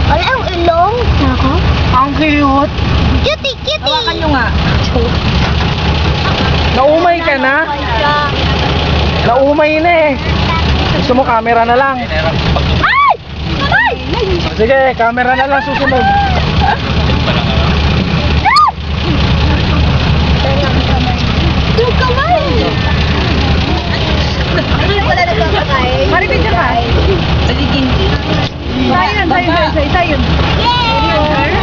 Wala ang ilong. Ako? Ang cute. Cutie, cutie. Hawakan nyo nga. Naumay ka na? Naumay na eh. Gusto mo camera na lang? Ay! Ay! Sige, camera na lang susunod. Yung kamay! Hindi pala nagkakakay. Maripid ka ka? Tayo yun. Yay!